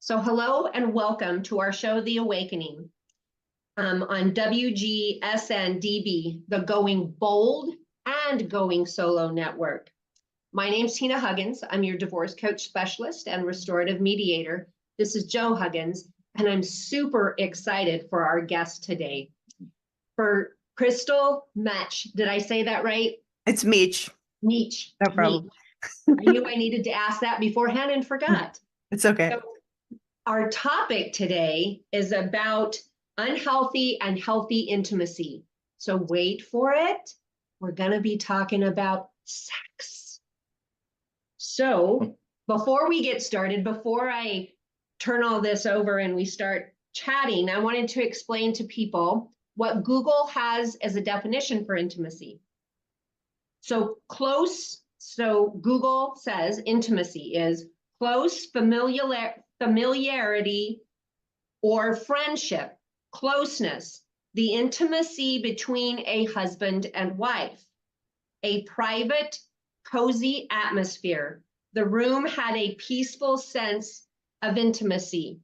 So hello and welcome to our show, The Awakening, on WGSN-DB, the Going Bold and Going Solo Network. My name's Tina Huggins. I'm your divorce coach specialist and restorative mediator. This is Joe Huggins, and I'm super excited for our guest today. For Chrystal Meach, did I say that right? It's Meach. Meach. No problem. Meach. I knew I needed to ask that beforehand and forgot. It's okay. So, our topic today is about unhealthy and healthy intimacy. So wait for it. We're going to be talking about sex. So before we get started, before I turn all this over and we start chatting, I wanted to explain to people what Google has as a definition for intimacy. So Google says intimacy is close familiarity or friendship, closeness, the intimacy between a husband and wife, a private, cozy atmosphere. The room had a peaceful sense of intimacy.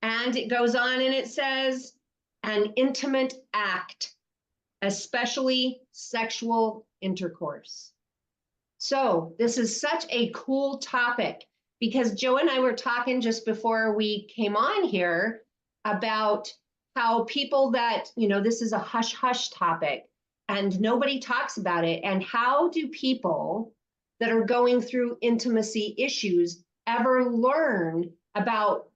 And it goes on and it says, an intimate act, especially sexual intercourse. So this is such a cool topic because Joe and I were talking just before we came on here about how people that, this is a hush-hush topic and nobody talks about it. And how do people that are going through intimacy issues ever learn about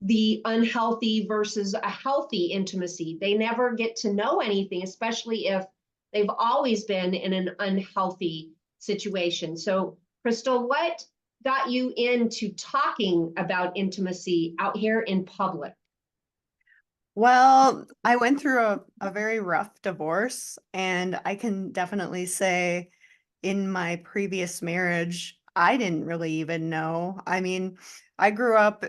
the unhealthy versus a healthy intimacy? They never get to know anything, especially if they've always been in an unhealthy situation. So, Chrystal, what got you into talking about intimacy out here in public? Well, I went through a very rough divorce, and I can definitely say in my previous marriage, I didn't really even know. I mean, I grew up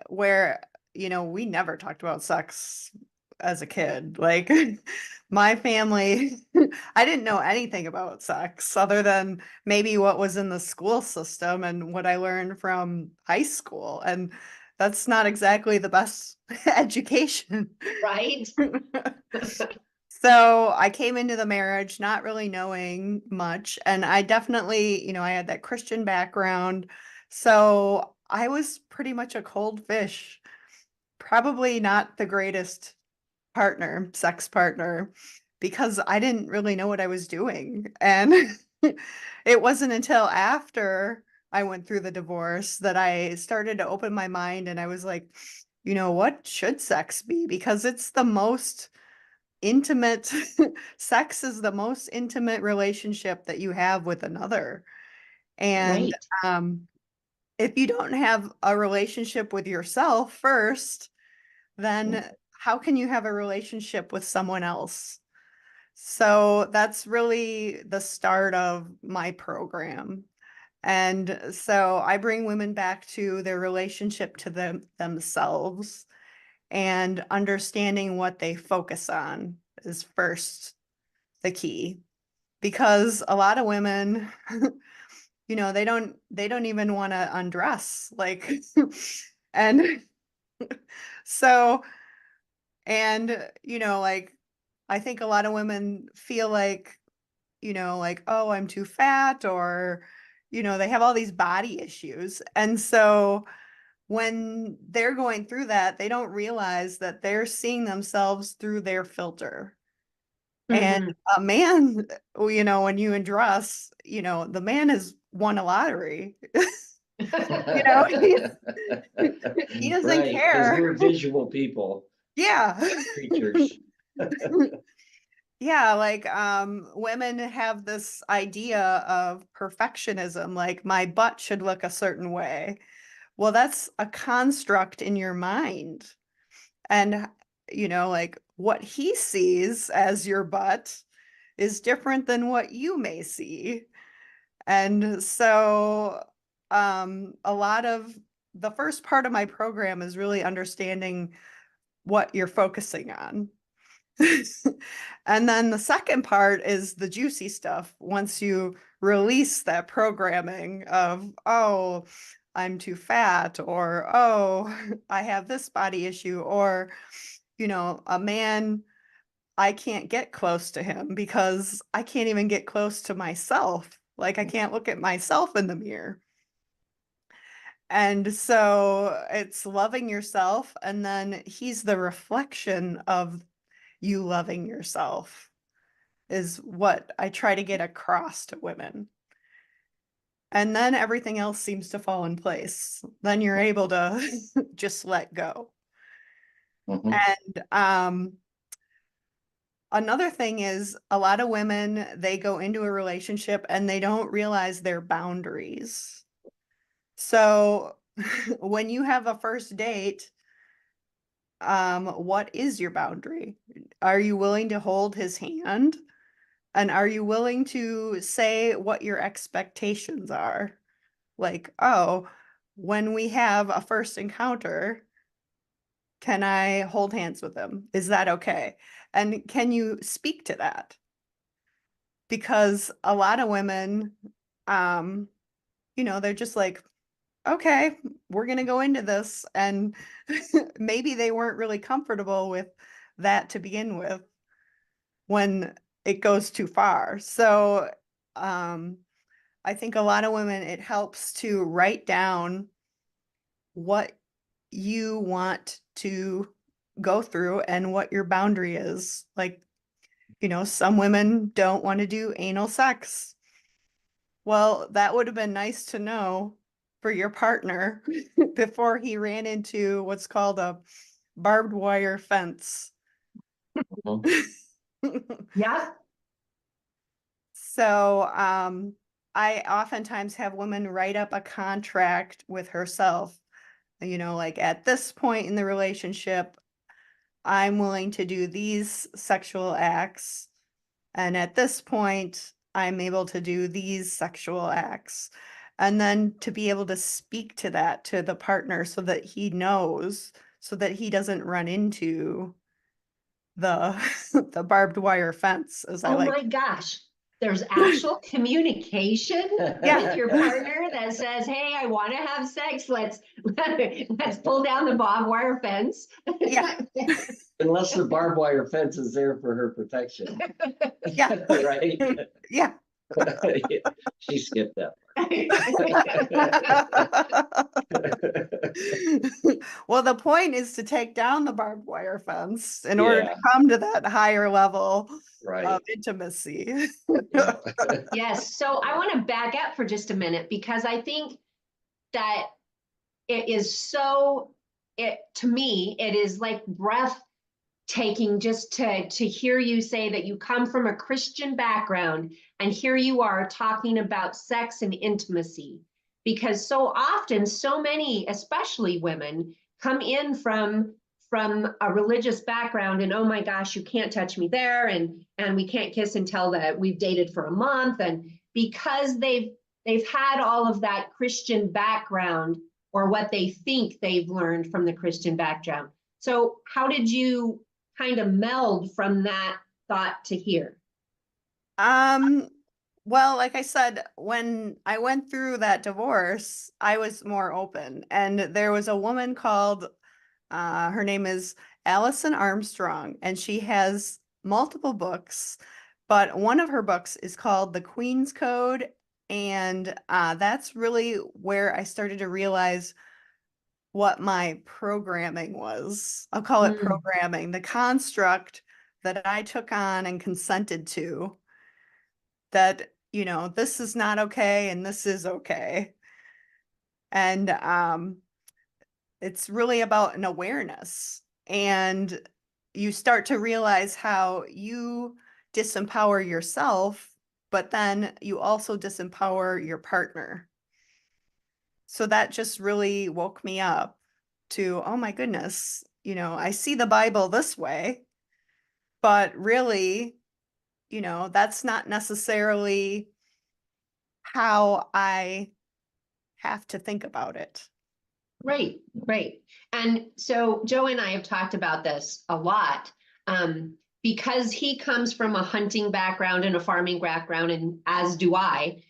where, we never talked about sex as a kid. Like my family, I didn't know anything about sex other than maybe what was in the school system and what I learned from high school. And that's not exactly the best education. Right? So I came into the marriage not really knowing much. And I definitely, I had that Christian background. So I was pretty much a cold fish, probably not the greatest sex partner, because I didn't really know what I was doing. And it wasn't until after I went through the divorce that I started to open my mind and I was like, what should sex be? Because it's the most intimate, sex is the most intimate relationship that you have with another. And Right. If you don't have a relationship with yourself first, then how can you have a relationship with someone else? So that's really the start of my program. And so I bring women back to their relationship to themselves, and understanding what they focus on is first the key. Because a lot of women, they don't even want to undress, like and so like I think a lot of women feel like, like, oh, I'm too fat, or, they have all these body issues. And so when they're going through that, they don't realize that they're seeing themselves through their filter. And Mm-hmm. a man, when you undress, the man has won a lottery. You know, he, he doesn't Right, because care. we're visual people, Yeah. creatures. Yeah, like women have this idea of perfectionism, like my butt should look a certain way. Well, that's a construct in your mind. And like what he sees as your butt is different than what you may see. And so a lot of the first part of my program is really understanding what you're focusing on. And then the second part is the juicy stuff. Once you release that programming of, oh, I'm too fat, or, oh, I have this body issue, or, a man, I can't get close to him because I can't even get close to myself. Like, I can't look at myself in the mirror. And so it's loving yourself, and then he's the reflection of you loving yourself, is what I try to get across to women. And then everything else seems to fall in place. Then you're able to just let go. Mhm. And another thing is, a lot of women, they go into a relationship and they don't realize their boundaries. So when you have a first date, what is your boundary? Are you willing to hold his hand? And are you willing to say what your expectations are? Like, oh, when we have a first encounter, can I hold hands with him? Is that okay? And can you speak to that? Because a lot of women, they're just like, okay, we're going to go into this. And maybe they weren't really comfortable with that to begin with when it goes too far. So, I think a lot of women, it helps to write down what you want to go through and what your boundary is. Like, some women don't want to do anal sex. Well, that would have been nice to know for your partner before he ran into what's called a barbed wire fence. Mhm. Yeah. So, I oftentimes have women write up a contract with herself. Like, at this point in the relationship, I'm willing to do these sexual acts. And at this point, I'm able to do these sexual acts. And then to be able to speak to that to the partner so that he knows, so that he doesn't run into the the barbed wire fence, as I Oh like. my gosh. There's actual communication with your partner that says, hey, I want to have sex. Let's pull down the barbed wire fence. Yeah. Unless the barbed wire fence is there for her protection. Yeah. Right? Yeah. She skipped that. Well, the point is to take down the barbed wire fence in order to Yeah. come to that higher level Right. of intimacy. Yes. So I want to back up for just a minute because I think that it is to me, it is like breathtaking just to hear you say that you come from a Christian background and here you are talking about sex and intimacy. Because so often, so many, especially women, come in from a religious background and oh my gosh, you can't touch me there, and we can't kiss until that we've dated for a month. And because they've had all of that Christian background or what they think they've learned from the Christian background. So how did you kind of meld from that thought to here? Well, like I said, when I went through that divorce, I was more open. And there was a woman called, her name is Allison Armstrong, and she has multiple books, but one of her books is called The Queen's Code. And that's really where I started to realize what my programming was. I'll call it programming, the construct that I took on and consented to, that, this is not okay and this is okay. And it's really about an awareness. And you start to realize how you disempower yourself, but then you also disempower your partner. So that just really woke me up to, oh my goodness, I see the Bible this way, but really, that's not necessarily how I have to think about it. Right, right. And so Joe and I have talked about this a lot because he comes from a hunting background and a farming background, and as do I.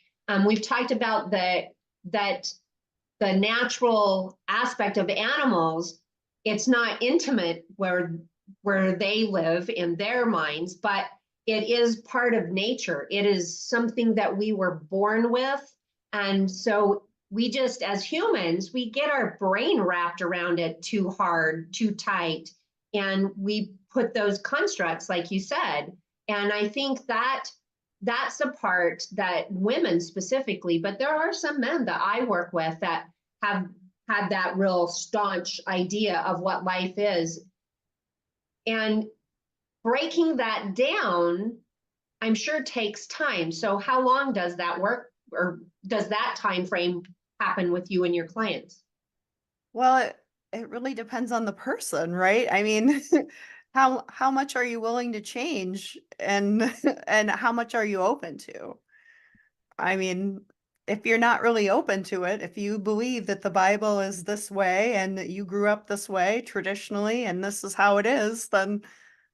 We've talked about that the natural aspect of animals, it's not intimate where they live in their minds, but it is part of nature. It is something that we were born with. And so we just, as humans, we get our brain wrapped around it too hard, too tight, and we put those constructs, like you said. And I think that that's the part that women specifically, but there are some men that I work with that have had that real staunch idea of what life is. And breaking that down, I'm sure takes time. So how long does that work, or does that time frame happen with you and your clients? Well, it really depends on the person, right? I mean, how much are you willing to change, and and how much are you open to? I mean, if you're not really open to it, if you believe that the Bible is this way and that you grew up this way traditionally and this is how it is, then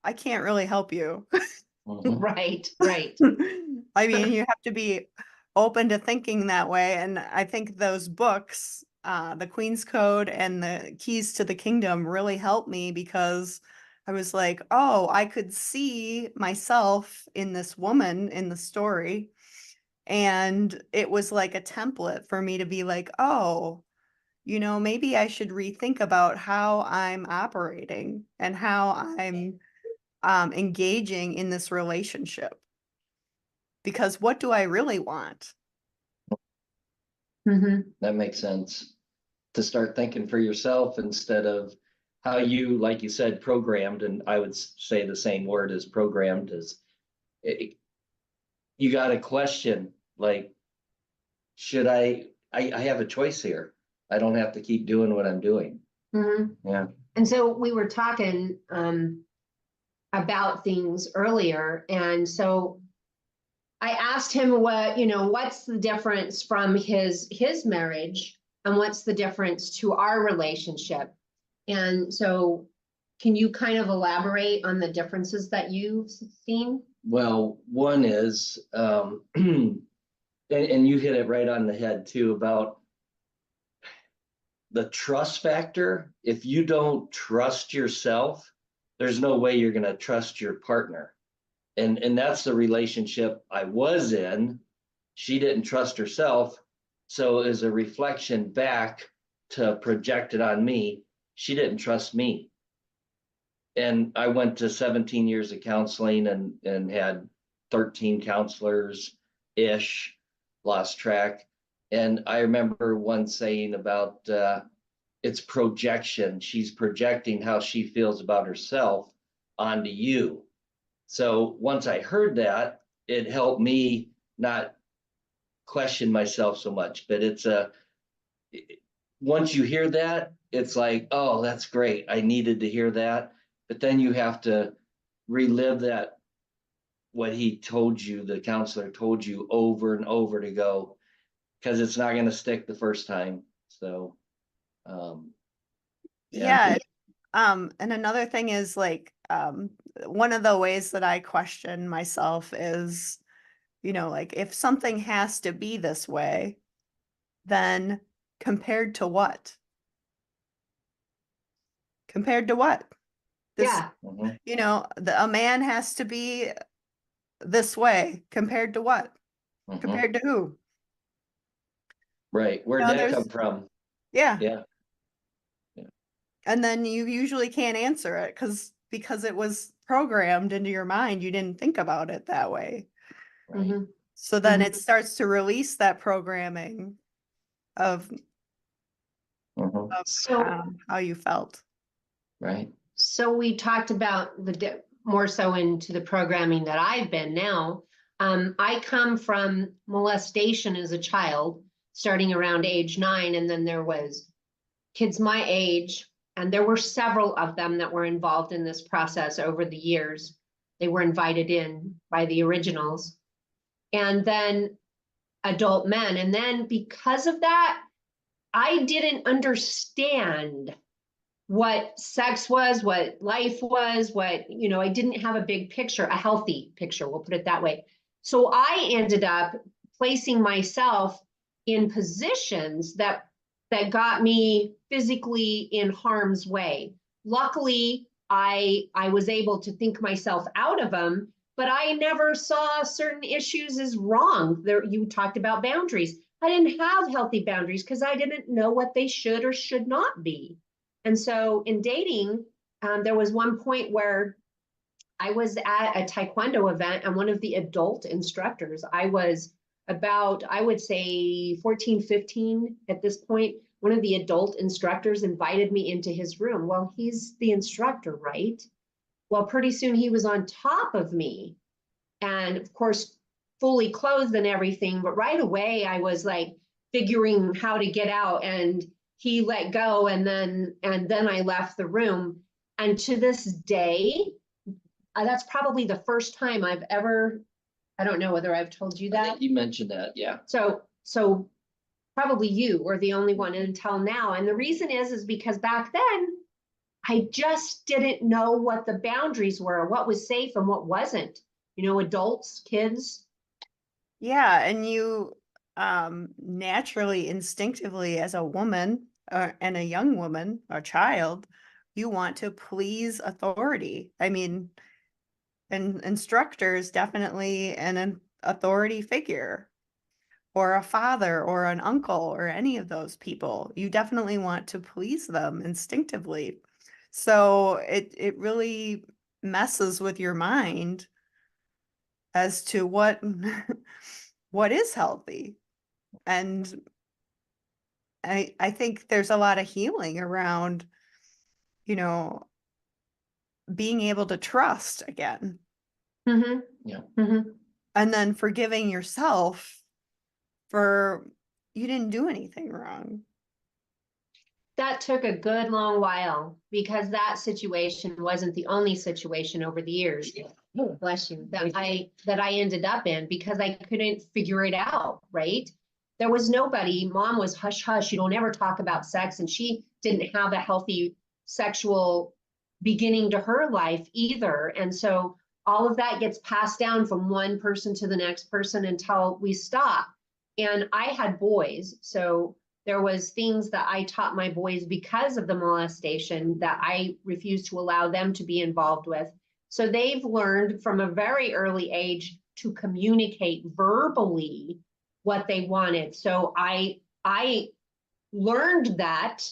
I can't really help you. Mhm. Right, right. I mean, you have to be open to thinking that way. And I think those books, The Queen's Code and The Keys to the Kingdom, really helped me, because I was like, oh, I could see myself in this woman in the story. And it was like a template for me to be like, oh, maybe I should rethink about how I'm operating and how I'm engaging in this relationship. Because what do I really want? Mm-hmm. That makes sense. To start thinking for yourself instead of how you, like you said, programmed, and I would say the same word as programmed, is you got to question, like, should I have a choice here. I don't have to keep doing what I'm doing. Mm-hmm. Yeah. And so we were talking about things earlier. And so I asked him what's the difference from his marriage and what's the difference to our relationship. And so can you kind of elaborate on the differences that you've seen? Well, one is, and you hit it right on the head too, about the trust factor. If you don't trust yourself, there's no way you're going to trust your partner. And that's the relationship I was in. She didn't trust herself. So as a reflection back to project it on me, she didn't trust me. And I went to 17 years of counseling and had 13 counselors ish, lost track. And I remember one saying about it's projection. She's projecting how she feels about herself onto you. So once I heard that, it helped me not question myself so much. But once you hear that, it's like, oh, that's great. I needed to hear that. But then you have to relive that, what he told you, the counselor told you over and over to go, because it's not going to stick the first time. So, yeah. Yeah. And another thing is, like, one of the ways that I question myself is, like, if something has to be this way, then compared to what? Compared to what? This, Yeah. Mhm. a man has to be this way. Compared to what? Mhm. Compared to who? Right. Where'd that come There's, from? yeah. Yeah. And then you usually can't answer it because it was programmed into your mind. You didn't think about it that way. Right. Mm-hmm. So then Mhm. it starts to release that programming of Mhm. So how you felt. Right. So we talked about more so into the programming that I've been now. I come from molestation as a child, starting around age 9, and then there was kids my age, and there were several of them that were involved in this process over the years. They were invited in by the originals, and then adult men. And then because of that, I didn't understand what sex was, what life was, I didn't have a big picture, a healthy picture, we'll put it that way. So I ended up placing myself in positions that that got me physically in harm's way. Luckily, I was able to think myself out of them, but I never saw certain issues as wrong. There, you talked about boundaries. I didn't have healthy boundaries because I didn't know what they should or should not be. And so in dating, there was one point where I was at a Taekwondo event, and one of the adult instructors, I was about, I would say 14, 15 at this point, one of the adult instructors invited me into his room. Well, he's the instructor, right? Well, pretty soon he was on top of me, and of course, fully clothed and everything. But right away, I was like figuring how to get out, and he let go, and then I left the room. And to this day, that's probably the first time I've ever, I don't know whether I've told you I that. think you mentioned that, yeah. So probably you were the only one until now. And the reason is because back then I just didn't know what the boundaries were, what was safe and what wasn't, adults, kids. Yeah, and you naturally, instinctively, as a woman and a young woman, a child, you want to please authority. I mean, an instructor is definitely an authority figure, or a father or an uncle or any of those people. You definitely want to please them instinctively. So it really messes with your mind as to what what is healthy. And I think there's a lot of healing around, being able to trust again. Mm-hmm. Yeah. Mm-hmm. And then forgiving yourself for you didn't do anything wrong. That took a good long while because that situation wasn't the only situation over the years. Oh, bless you. That I ended up in because I couldn't figure it out, right? There was nobody. Mom was hush hush. You don't ever talk about sex, and she didn't have a healthy sexual beginning to her life either. And so all of that gets passed down from one person to the next person until we stop. And I had boys, so there was things that I taught my boys because of the molestation that I refused to allow them to be involved with. So they've learned from a very early age to communicate verbally what they wanted. So I learned that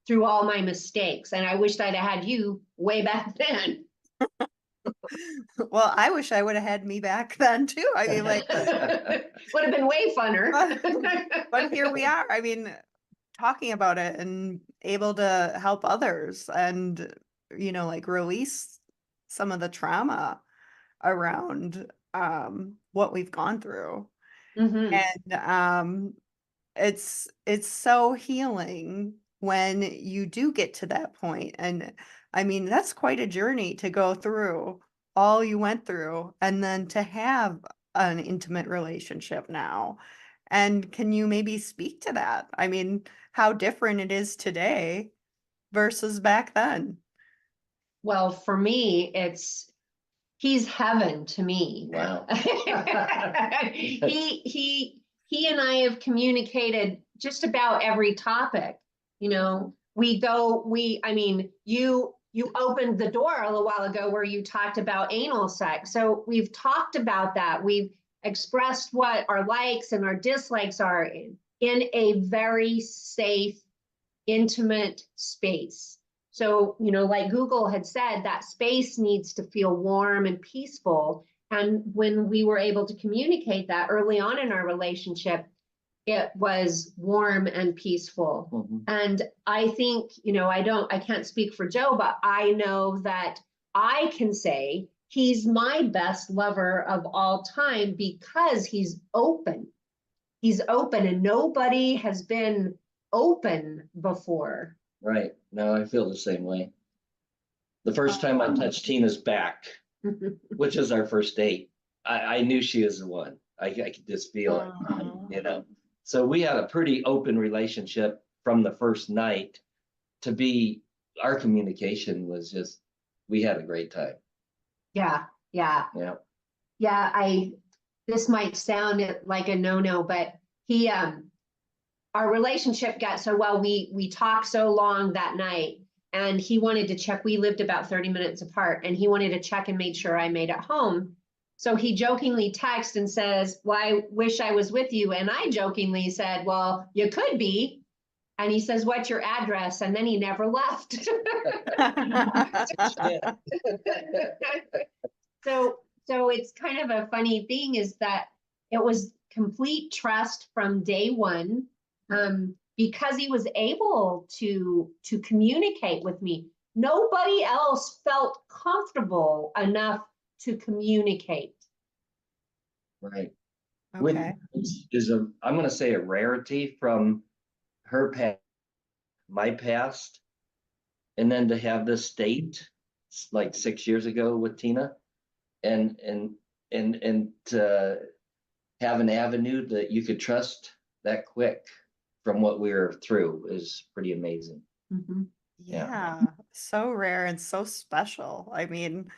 through all my mistakes. And I wished I'd have had you way back then. Well, I wish I would have had me back then too. I mean, like, would have been way funner. but here we are. I mean, talking about it and able to help others and, like release some of the trauma around what we've gone through. Mm-hmm. And it's so healing when you do get to that point. And I mean, that's quite a journey to go through all you went through and then to have an intimate relationship now. And can you maybe speak to that? I mean, how different it is today versus back then. Well, for me, he's heaven to me. Wow. He and I have communicated just about every topic. You opened the door a little while ago where you talked about anal sex. So we've talked about that. We've expressed what our likes and our dislikes are in a very safe, intimate space. So, like Google had said, that space needs to feel warm and peaceful. And when we were able to communicate that early on in our relationship, it was warm and peaceful. Mm-hmm. And I think, I can't speak for Joe, but I know that I can say he's my best lover of all time because he's open. He's open, and nobody has been open before. Right. No, I feel the same way. The first time I touched Tina's back, which is our first date, I knew she was the one. I could just feel it, So we had a pretty open relationship from the first night. Our communication was just, we had a great time. Yeah. This might sound like a no-no, but our relationship got so well, we talked so long that night, and he wanted to check. We lived about 30 minutes apart, and he wanted to check and make sure I made it home. So he jokingly texts and says, well, I wish I was with you. And I jokingly said, well, you could be. And he says, what's your address? And then he never left. So it's kind of a funny thing, is that it was complete trust from day one, because he was able to communicate with me. Nobody else felt comfortable enough to communicate. Right. Okay. Which is I'm going to say a rarity from her past, my past, and then to have this date like 6 years ago with Tina, and to have an avenue that you could trust that quick from what we were through is pretty amazing. Mm-hmm. Yeah, so rare and so special. I mean,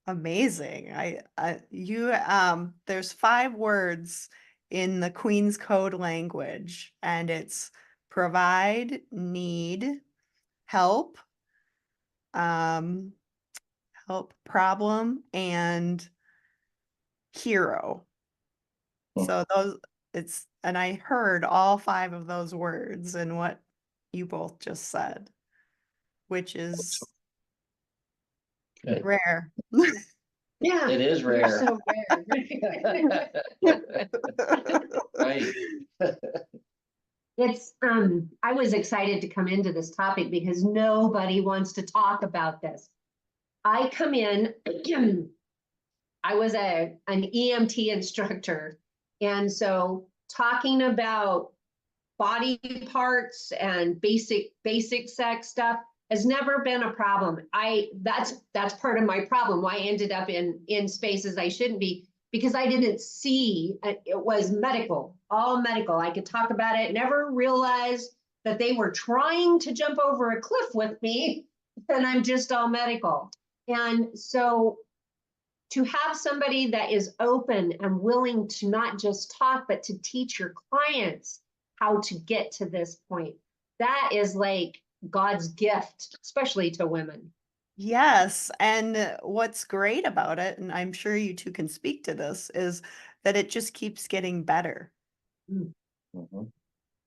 amazing. There's 5 words in the Queen's Code language, and it's provide, need, help, help, problem, and hero. So and I heard all 5 of those words in what you both just said, which is Okay. rare. Yeah, It is you're rare. so rare. Right. It's I was excited to come into this topic because nobody wants to talk about this. I come in, I was an EMT instructor, and so talking about body parts and basic sex stuff has never been a problem. That's part of my problem, why I ended up in spaces I shouldn't be, because I didn't see it was medical, all medical. I could talk about it, never realized that they were trying to jump over a cliff with me, and I'm just all medical. And so to have somebody that is open and willing to not just talk, but to teach your clients how to get to this point, that is like God's gift, especially to women. Yes, and what's great about it, and I'm sure you two can speak to this, is that it just keeps getting better. Mm-hmm.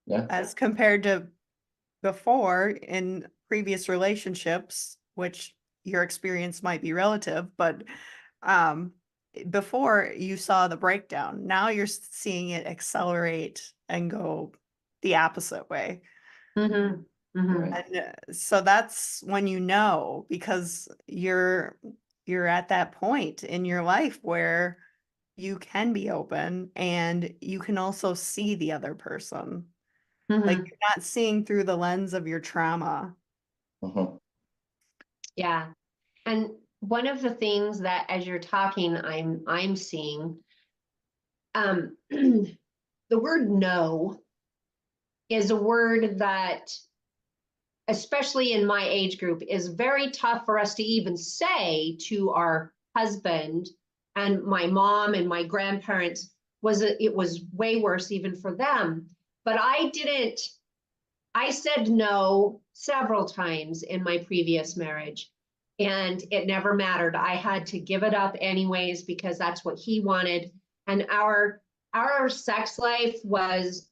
Yeah. As compared to before in previous relationships, which your experience might be relative, but before you saw the breakdown, now you're seeing it accelerate and go the opposite way. Mm-hmm. Mm-hmm. Right. And so that's when you know, because you're at that point in your life where you can be open and you can also see the other person. Mm-hmm. Like you're not seeing through the lens of your trauma. Mm-hmm. Yeah. And one of the things that as you're talking, I'm seeing, the word no is a word that, especially in my age group, is very tough for us to even say to our husband. And my mom and my grandparents, it was way worse even for them. But I said no several times in my previous marriage, and it never mattered. I had to give it up anyways because that's what he wanted. And our sex life was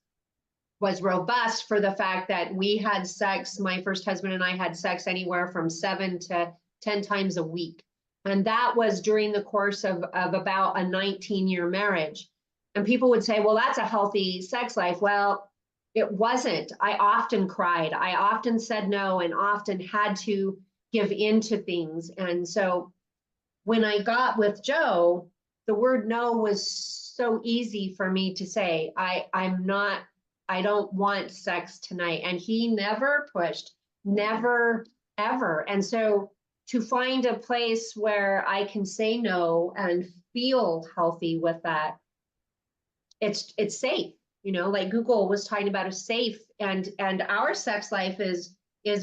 robust for the fact that we had sex. My first husband and I had sex anywhere from 7 to 10 times a week. And that was during the course of about a 19-year marriage. And people would say, well, that's a healthy sex life. Well, it wasn't. I often cried. I often said no and often had to give in to things. And so when I got with Joe, the word no was so easy for me to say. I don't want sex tonight. And he never pushed, never, ever. And so to find a place where I can say no and feel healthy with that, it's safe. You know, like Google was talking about a safe, and our sex life is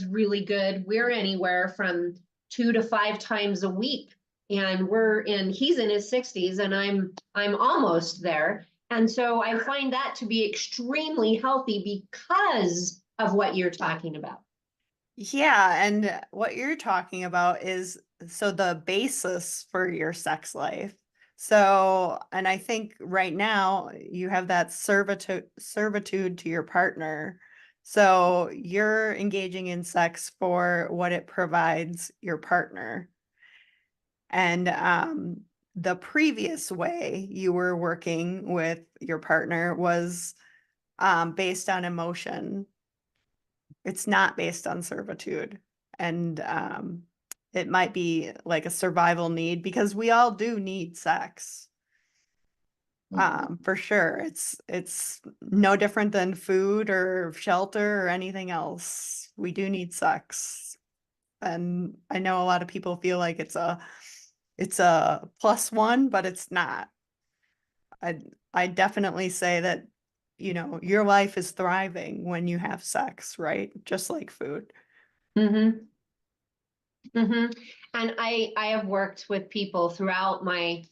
really good. We're anywhere from 2 to 5 times a week. And he's in his 60s and I'm almost there. And so I find that to be extremely healthy because of what you're talking about. Yeah, and what you're talking about is so the basis for your sex life. So, and I think right now you have that servitude to your partner. So you're engaging in sex for what it provides your partner. And the previous way you were working with your partner was based on emotion. It's not based on servitude. And it might be like a survival need because we all do need sex. For sure. It's no different than food or shelter or anything else. We do need sex. And I know a lot of people feel like it's a plus one, but it's not. I definitely say that, your life is thriving when you have sex, right? Just like food. Mm-hmm. Mm-hmm. And I have worked with people throughout my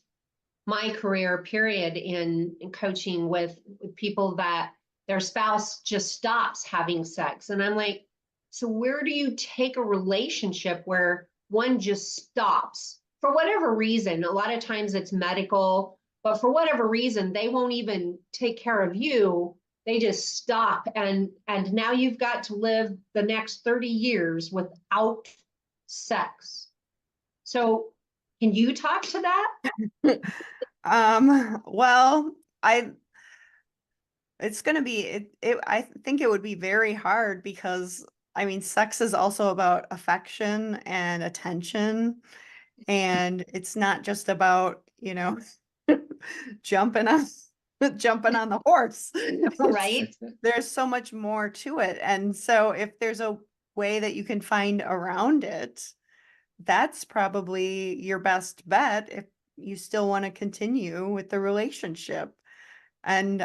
career period in coaching with people that their spouse just stops having sex. And I'm like, so where do you take a relationship where one just stops for whatever reason? A lot of times it's medical, but for whatever reason, they won't even take care of you. They just stop. And now you've got to live the next 30 years without sex. So can you talk to that? Well, it's going to be, I think it would be very hard because I mean, sex is also about affection and attention. And it's not just about, jumping on, jumping on the horse. Right? There's so much more to it. And so if there's a way that you can find around it, that's probably your best bet if you still want to continue with the relationship. And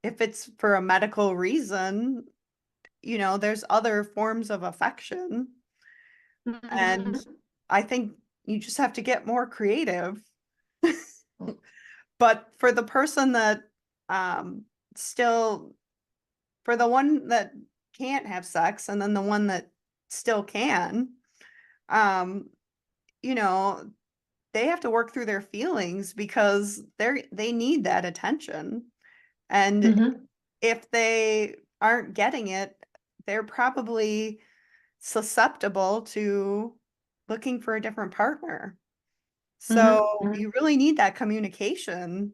if it's for a medical reason, there's other forms of affection. And Mhm. I think you just have to get more creative. But for the person that still, for the one that can't have sex and then the one that still can, um, you know, they have to work through their feelings because they need that attention. And Mhm. if they aren't getting it, they're probably susceptible to looking for a different partner. Mhm. So Mhm. you really need that communication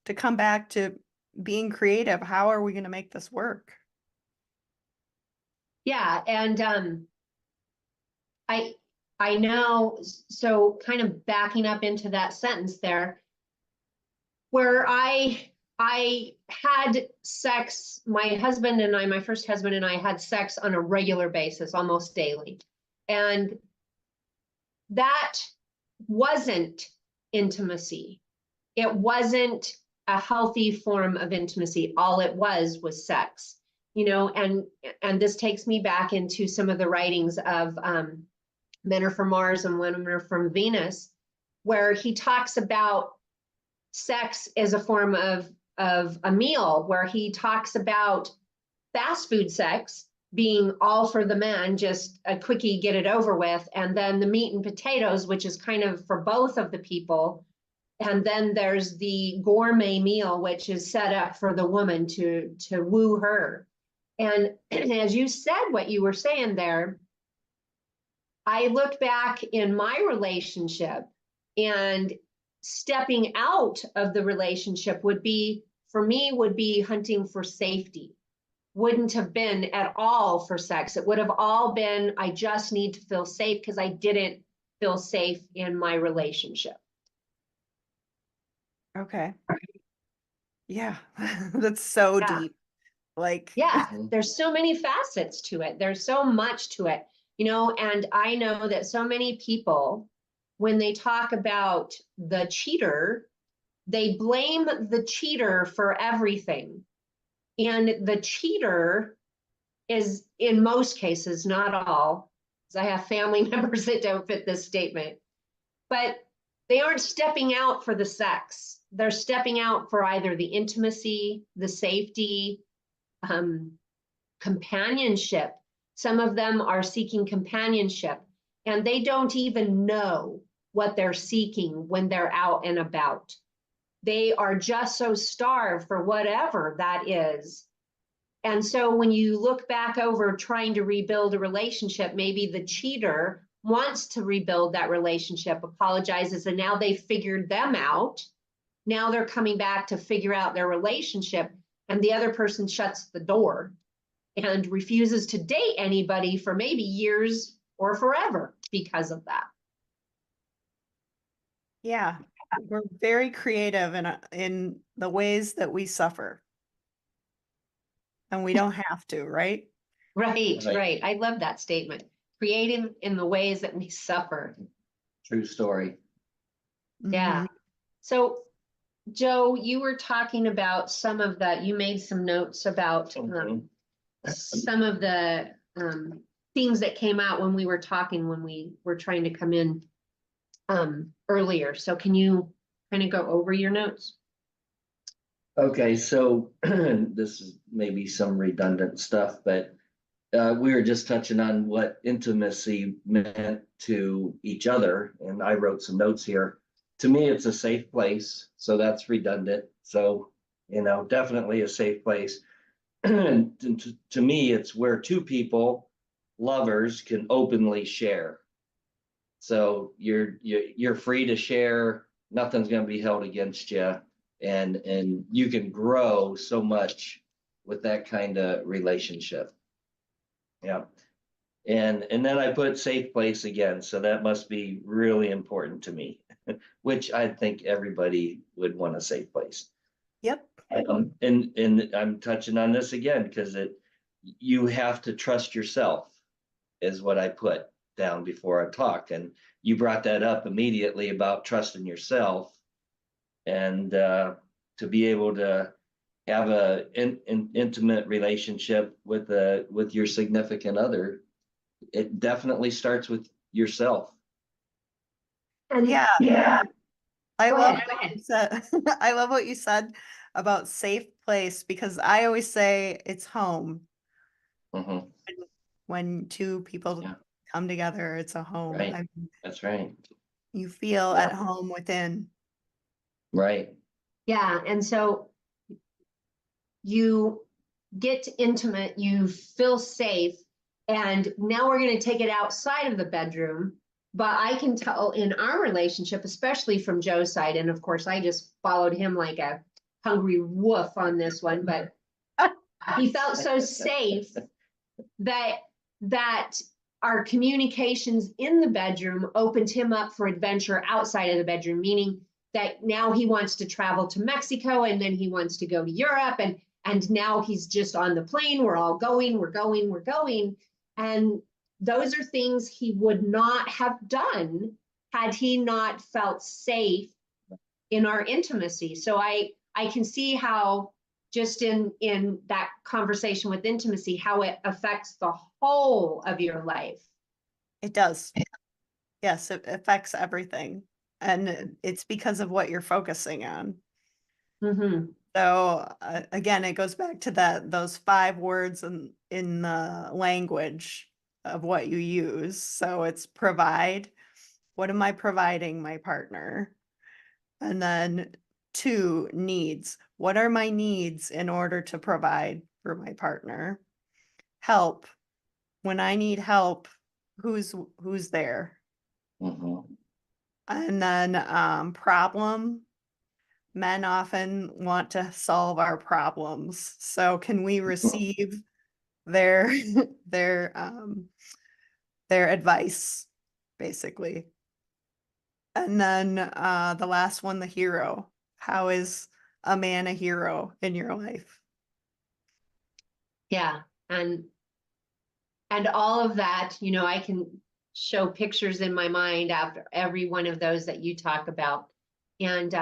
to come back to being creative. How are we going to make this work? Yeah, and I I know. So kind of backing up into that sentence there, where I had sex. My husband and I, my first husband and I, had sex on a regular basis, almost daily, and that wasn't intimacy. It wasn't a healthy form of intimacy. All it was sex, and this takes me back into some of the writings of Men Are From Mars and Women Are From Venus, where he talks about sex as a form of a meal, where he talks about fast food sex being all for the man, just a quickie, get it over with, and then the meat and potatoes, which is kind of for both of the people. And then there's the gourmet meal, which is set up for the woman to woo her. And as you said, what you were saying there, I look back in my relationship, and stepping out of the relationship would be, for me, would be hunting for safety. Wouldn't have been at all for sex. It would have all been, I just need to feel safe because I didn't feel safe in my relationship. Okay. Yeah. That's so Yeah. deep. Like, Yeah, there's so many facets to it. There's so much to it, and I know that so many people, when they talk about the cheater, they blame the cheater for everything. And the cheater is, in most cases, not all, because I have family members that don't fit this statement, but they aren't stepping out for the sex. they're stepping out for either the intimacy, the safety, companionship. Some of them are seeking companionship, and they don't even know what they're seeking when they're out and about. They are just so starved for whatever that is. And so when you look back over trying to rebuild a relationship, maybe the cheater wants to rebuild that relationship, apologizes, and now they figured them out. Now they're coming back to figure out their relationship, and the other person shuts the door and refuses to date anybody for maybe years or forever because of that. Yeah, we're very creative in the ways that we suffer. And we don't have to, right? Right, Right. right. I love that statement. Creative in the ways that we suffer. True story. Yeah. Mhm. So, Joe, you were talking about some of that. You made some notes about some of the things that came out when we were talking, when we were trying to come in earlier. So can you kind of go over your notes? Okay, so this is maybe some redundant stuff, but we were just touching on what intimacy meant to each other, and I wrote some notes here. To me, it's a safe place, so that's redundant. So, definitely a safe place. And to me, it's where two people, lovers, can openly share. So you're free to share. Nothing's going to be held against you, and you can grow so much with that kind of relationship. Yeah. And then I put safe place again. So that must be really important to me, which I think everybody would want a safe place. Yep. And I'm touching on this again because you have to trust yourself is what I put down before I talk. And you brought that up immediately about trusting yourself, and to be able to have an intimate relationship with your significant other, it definitely starts with yourself. And Yeah. I Go love ahead, go what ahead. you said. I love what you said about safe place, because I always say it's home. Mhm. When two people Yeah. come together, it's a home. Right. I mean, That's right. you feel Yeah. at home within. Right. Yeah, and so you get intimate, you feel safe, and now we're going to take it outside of the bedroom. But I can tell in our relationship, especially from Joe's side, and of course I just followed him like a hungry wolf on this one, but he felt so safe that our communications in the bedroom opened him up for adventure outside of the bedroom, meaning that now he wants to travel to Mexico, and then he wants to go to Europe, and now he's just on the plane. We're all going, we're going. And those are things he would not have done had he not felt safe in our intimacy. So I can see how just in that conversation with intimacy, how it affects the whole of your life. It does. Yes, it affects everything. And it's because of what you're focusing on. Mm-hmm. So again, it goes back to those 5 words in the language of what you use. So it's provide. What am I providing my partner? And then 2, needs. What are my needs in order to provide for my partner? Help. When I need help, who's there? Mhm. And then problem. Men often want to solve our problems. So can we receive their their advice, basically? And then the last one, the hero. How is a man a hero in your life? Yeah. And all of that, I can show pictures in my mind after every one of those that you talk about. And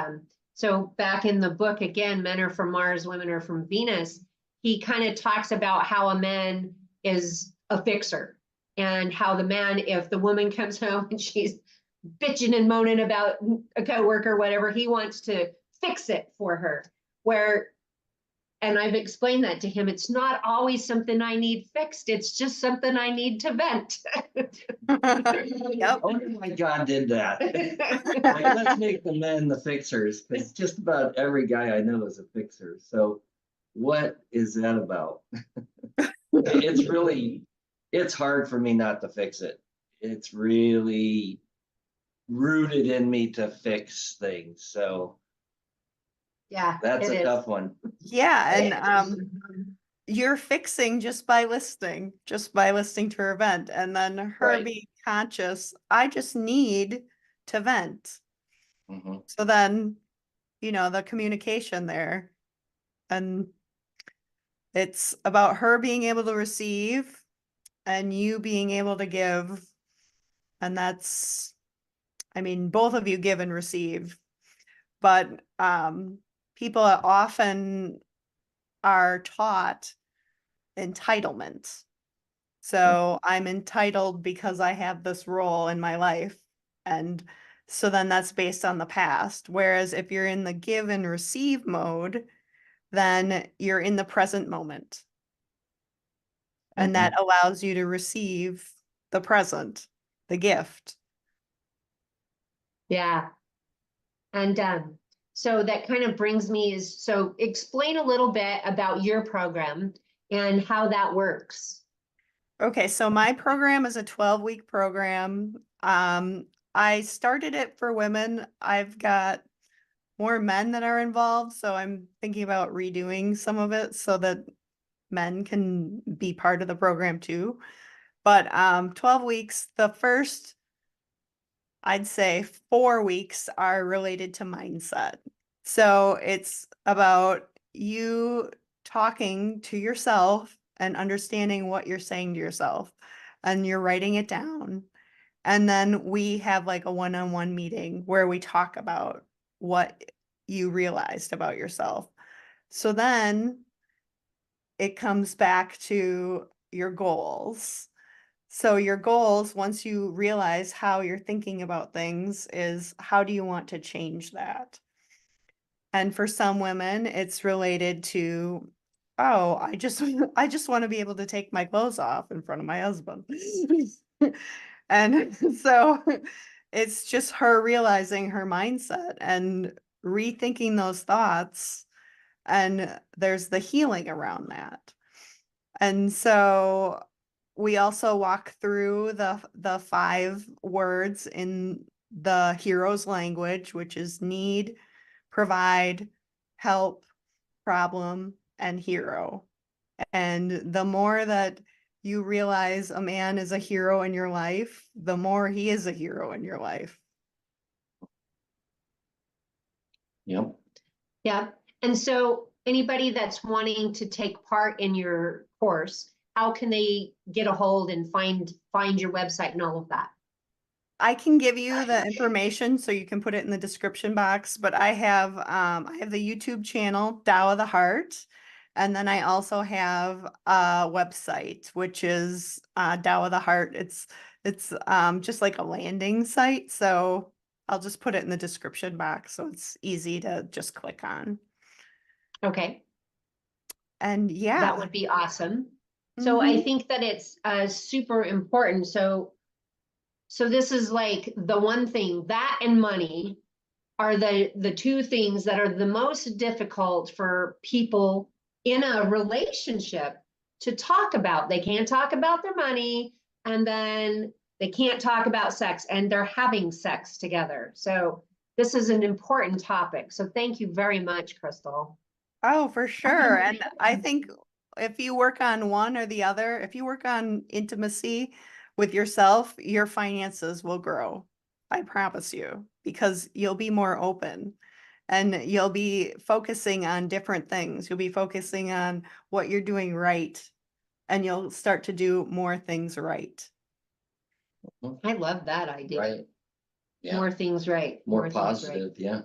so back in the book, again, Men Are From Mars, Women Are From Venus, he kind of talks about how a man is a fixer, and how the man, if the woman comes home and she's bitching and moaning about a coworker, whatever, he wants to fix it for her. And I've explained that to him. It's not always something I need fixed. It's just something I need to vent. Yep. Oh my God, did that. Like, let's make the men the fixers, because just about every guy I know is a fixer. So what is that about? It's hard for me not to fix it. It's really rooted in me to fix things. So Yeah, that's it a is. tough one. Yeah, and you're fixing just by listening to her vent, and then her Right. being conscious, I just need to vent. Mhm. So then, the communication there, and it's about her being able to receive and you being able to give. And that's, both of you give and receive, but people often are taught entitlement. So I'm entitled because I have this role in my life. And so then that's based on the past. Whereas if you're in the give and receive mode, then you're in the present moment. And that allows you to receive the present, the gift. Yeah. And so that kind of brings me so explain a little bit about your program and how that works. Okay, so my program is a 12-week program. I started it for women. I've got more men that are involved, so I'm thinking about redoing some of it so that men can be part of the program too. But 12 weeks, the first, I'd say 4 weeks are related to mindset. So it's about you talking to yourself and understanding what you're saying to yourself, and you're writing it down. And then we have like a one-on-one meeting where we talk about what you realized about yourself. So then it comes back to your goals. So your goals, once you realize how you're thinking about things, is how do you want to change that? And for some women, it's related to, oh, I just I just want to be able to take my clothes off in front of my husband. And so it's just her realizing her mindset and rethinking those thoughts, and there's the healing around that. And so we also walk through the 5 words in the hero's language, which is need, provide, help, problem, and hero. And the more that you realize a man is a hero in your life, the more he is a hero in your life. Yep. Yeah. And so anybody that's wanting to take part in your course, how can they get a hold and find your website and all of that? I can give you the information so you can put it in the description box, but I have the YouTube channel, Tao of the Heart. And then I also have a website, which is Tao of the Heart. It's just like a landing site. So I'll just put it in the description box so it's easy to just click on. Okay. And yeah. That would be awesome. So I think that it's super important. So this is like the one thing, that and money are the 2 things that are the most difficult for people in a relationship to talk about. They can't talk about their money, and then they can't talk about sex, and they're having sex together. So this is an important topic. So thank you very much, Chrystal. Oh, for sure. And I think if you work on one or the other, if you work on intimacy with yourself, your finances will grow. I promise you, because you'll be more open and you'll be focusing on different things. You'll be focusing on what you're doing right, and you'll start to do more things right. I love that idea. Right. Yeah. More things right. More things right. positive. Yeah.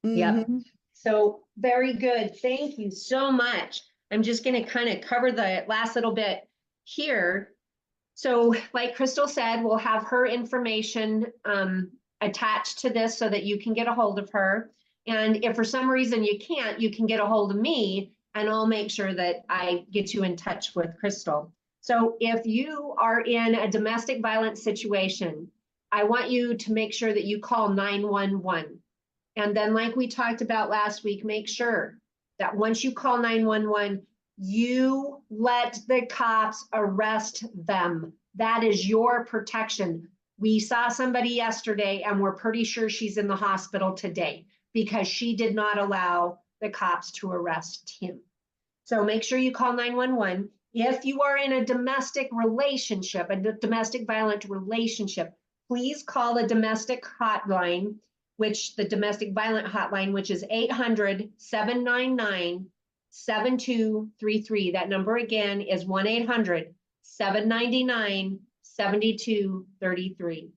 Yep. Mhm. So very good. Thank you so much. I'm just going to kind of cover the last little bit here. So like Chrystal said, we'll have her information attached to this so that you can get a hold of her. And if for some reason you can't, you can get a hold of me and I'll make sure that I get you in touch with Chrystal. So if you are in a domestic violence situation, I want you to make sure that you call 911. And then like we talked about last week, make sure that once you call 911, you let the cops arrest them. That is your protection. We saw somebody yesterday and we're pretty sure she's in the hospital today because she did not allow the cops to arrest him. So make sure you call 911. If you are in a domestic relationship, a domestic violent relationship, please call the domestic hotline, which the domestic violent hotline, which is 800-799-7233. That number again is 1-800-799-7233.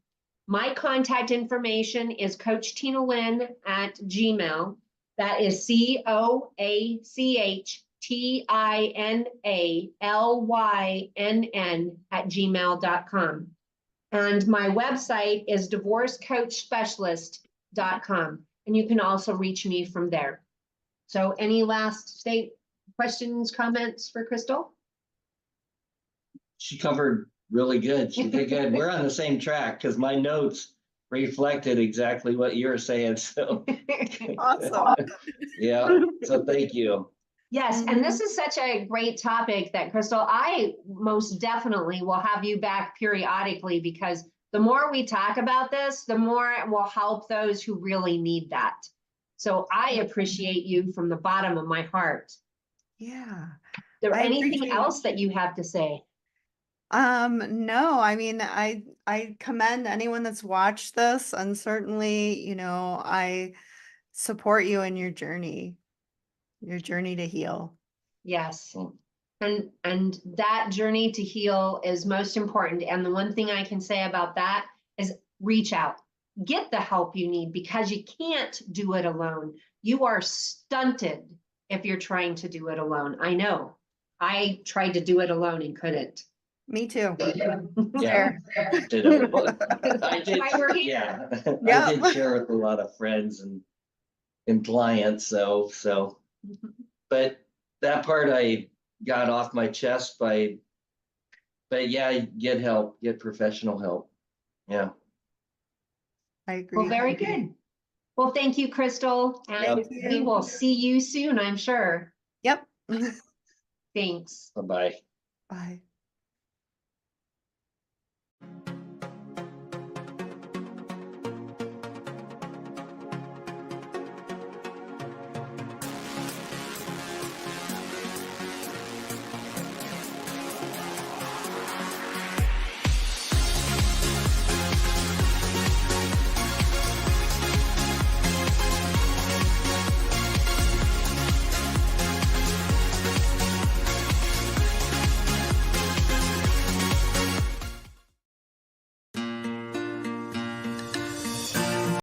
My contact information is Coach Tina Lynn at Gmail. That is COACHTINALYNN@gmail.com. And my website is divorcecoachspecialist.com. And you can also reach me from there. So any last questions, comments for Chrystal? She covered really good. She did good. We're on the same track because my notes reflected exactly what you were saying. So Awesome. yeah. So thank you. Yes, and this is such a great topic that, Chrystal, I most definitely will have you back periodically because the more we talk about this, the more it will help those who really need that. So I appreciate you from the bottom of my heart. Yeah. Is there I anything appreciate else that you have to say? No, I mean, I commend anyone that's watched this, and certainly, I support you in your journey to heal. Yes. And that journey to heal is most important. And the one thing I can say about that is reach out, get the help you need because you can't do it alone. You are stunted if you're trying to do it alone. I know. I tried to do it alone and couldn't. Me too. Yeah. I did. Why we're here. Yeah. Yeah. I did share with a lot of friends and clients. So, but that part I got off my chest but yeah, get help, get professional help. Yeah. I agree. Well, very good. Well, thank you, Chrystal. And Thank we you. will see you soon, I'm sure. Yep. Thanks. Bye-bye. Bye.